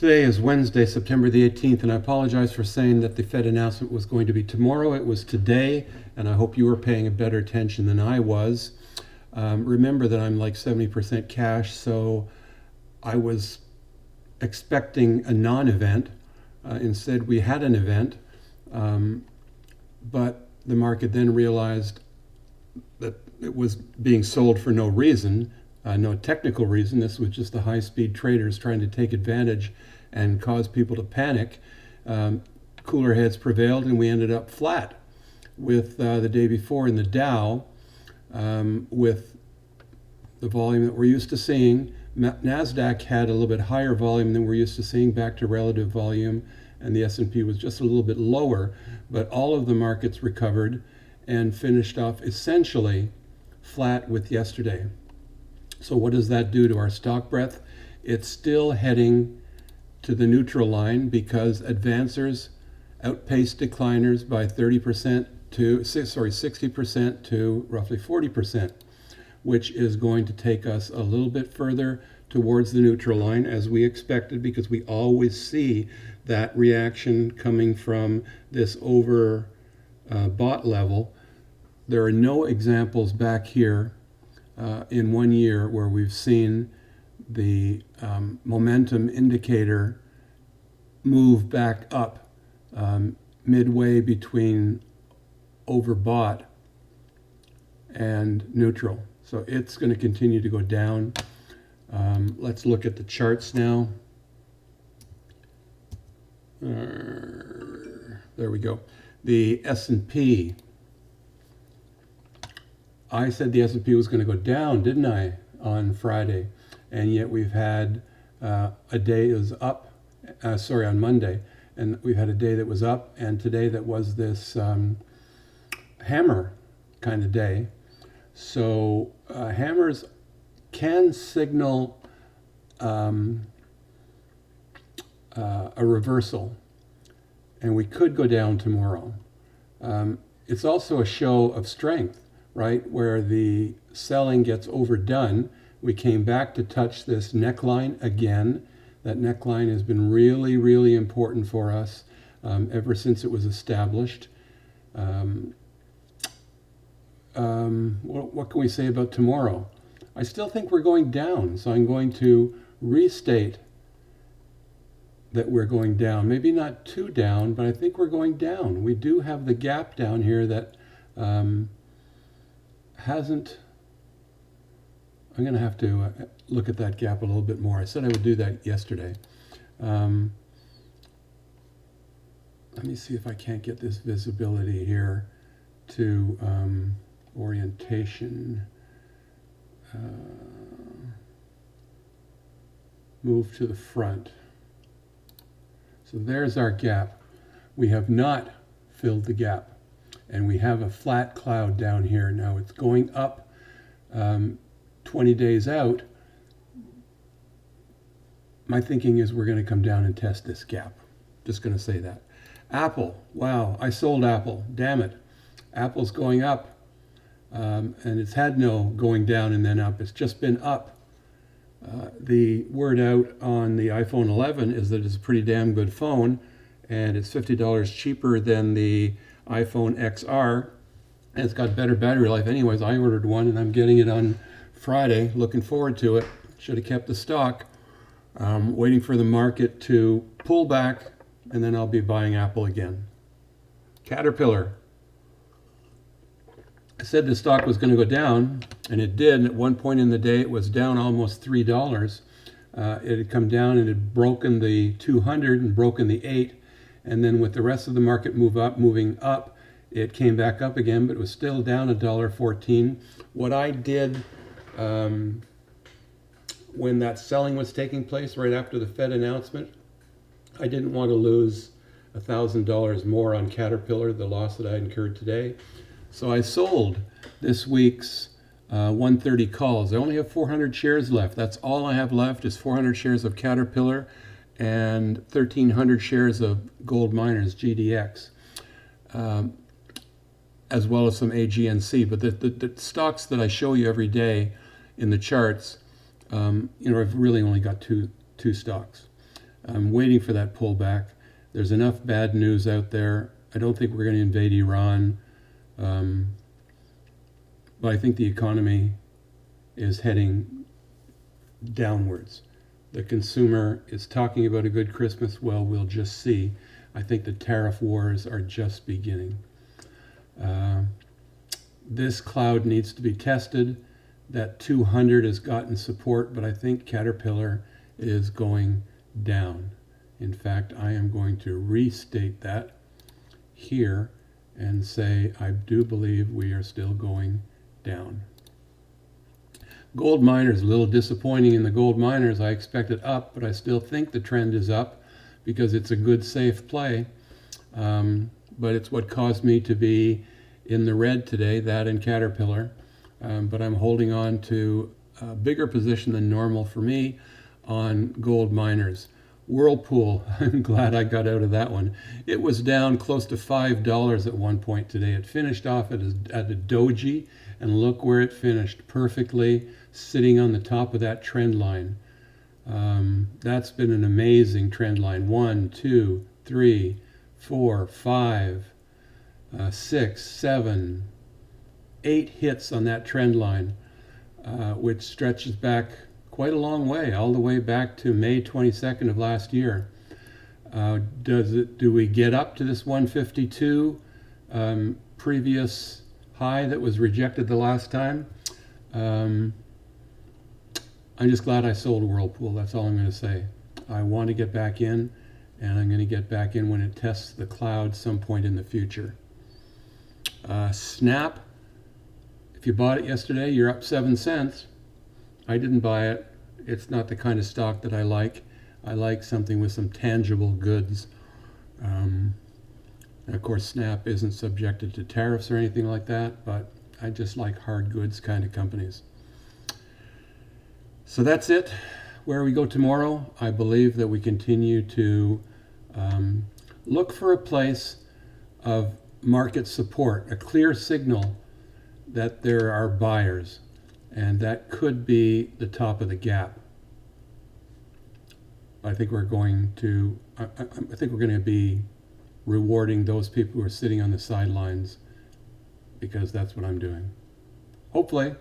Today is Wednesday, September the 18th, and I apologize for saying that the Fed announcement was going to be tomorrow. It was today, and I hope you were paying a better attention than I was. Remember that I'm like 70% cash, so I was expecting a non-event. Instead, we had an event, but the market then realized that it was being sold for no reason. No technical reason. This was just the high-speed traders trying to take advantage and cause people to panic. Cooler heads prevailed, and we ended up flat with the day before in the Dow, with the volume that we're used to seeing. NASDAQ had a little bit higher volume than we're used to seeing, back to relative volume, and the S&P was just a little bit lower, but all of the markets recovered and finished off essentially flat with yesterday. So what does that do to our stock breadth? It's still heading to the neutral line because advancers outpaced decliners by 60% to roughly 40%, which is going to take us a little bit further towards the neutral line as we expected, because we always see that reaction coming from this over bought level. There are no examples back here in 1 year where we've seen the momentum indicator move back up midway between overbought and neutral. So it's going to continue to go down. Let's look at the charts now. There we go. The S&P. I said the S&P was going to go down, didn't I, on Friday? And yet we've had a day that was up, on Monday. And we've had a day that was up, and today that was this hammer kind of day. So hammers can signal a reversal, and we could go down tomorrow. It's also a show of strength, right, where the selling gets overdone. We came back to touch this neckline again. That neckline has been really, really important for us ever since it was established. What can we say about tomorrow? I still think we're going down, so I'm going to restate that we're going down. Maybe not too down, but I think we're going down. We do have the gap down here that hasn't. I'm going to have to look at that gap a little bit more. I said I would do that yesterday. Let me see if I can't get this visibility here to orientation. Move to the front. So there's our gap. We have not filled the gap, and we have a flat cloud down here. Now it's going up 20 days out. My thinking is we're going to come down and test this gap. Just going to say that. Apple, wow, I sold Apple. Damn it. Apple's going up, and it's had no going down and then up. It's just been up. The word out on the iPhone 11 is that it's a pretty damn good phone, and it's $50 cheaper than the iPhone XR, and it's got better battery life. Anyways, I ordered one, and I'm getting it on Friday. Looking forward to it. Should have kept the stock. Waiting for the market to pull back, and then I'll be buying Apple again. Caterpillar. I said the stock was going to go down, and it did. At one point in the day, it was down almost $3. It had come down and had broken the 200 and broken the 8, and then with the rest of the market moving up, it came back up again, but it was still down $1.14. What I did when that selling was taking place right after the Fed announcement, I didn't want to lose $1,000 more on Caterpillar, the loss that I incurred today. So I sold this week's 130 calls. I only have 400 shares left. That's all I have left is 400 shares of Caterpillar and 1,300 shares of gold miners, GDX, as well as some AGNC. But the stocks that I show you every day in the charts, I've really only got two stocks. I'm waiting for that pullback. There's enough bad news out there. I don't think we're going to invade Iran, but I think the economy is heading downwards. The consumer is talking about a good Christmas. Well, we'll just see. I think the tariff wars are just beginning. This cloud needs to be tested. That 200 has gotten support, but I think Caterpillar is going down. In fact, I am going to restate that here and say I do believe we are still going down. Gold miners, a little disappointing in the gold miners. I expected up, but I still think the trend is up because it's a good, safe play. But it's what caused me to be in the red today, that and Caterpillar. But I'm holding on to a bigger position than normal for me on gold miners. Whirlpool, I'm glad I got out of that one. It was down close to $5 at one point today. It finished off at a doji, and look where it finished, perfectly sitting on the top of that trend line. That's been an amazing trend line. 1, 2, 3, 4, 5, 6, 7, 8 hits on that trend line, which stretches back quite a long way, all the way back to May 22nd of last year. Do we get up to this 152 previous high that was rejected the last time? I'm just glad I sold Whirlpool. That's all I'm going to say. I want to get back in, and I'm going to get back in when it tests the cloud some point in the future. Snap, if you bought it yesterday, you're up 7 cents. I didn't buy it. It's not the kind of stock that I like. I like something with some tangible goods. And of course, Snap isn't subjected to tariffs or anything like that, but I just like hard goods kind of companies. So that's it. Where we go tomorrow, I believe that we continue to look for a place of market support, a clear signal that there are buyers, and that could be the top of the gap. I think we're going to be rewarding those people who are sitting on the sidelines, because that's what I'm doing. Hopefully.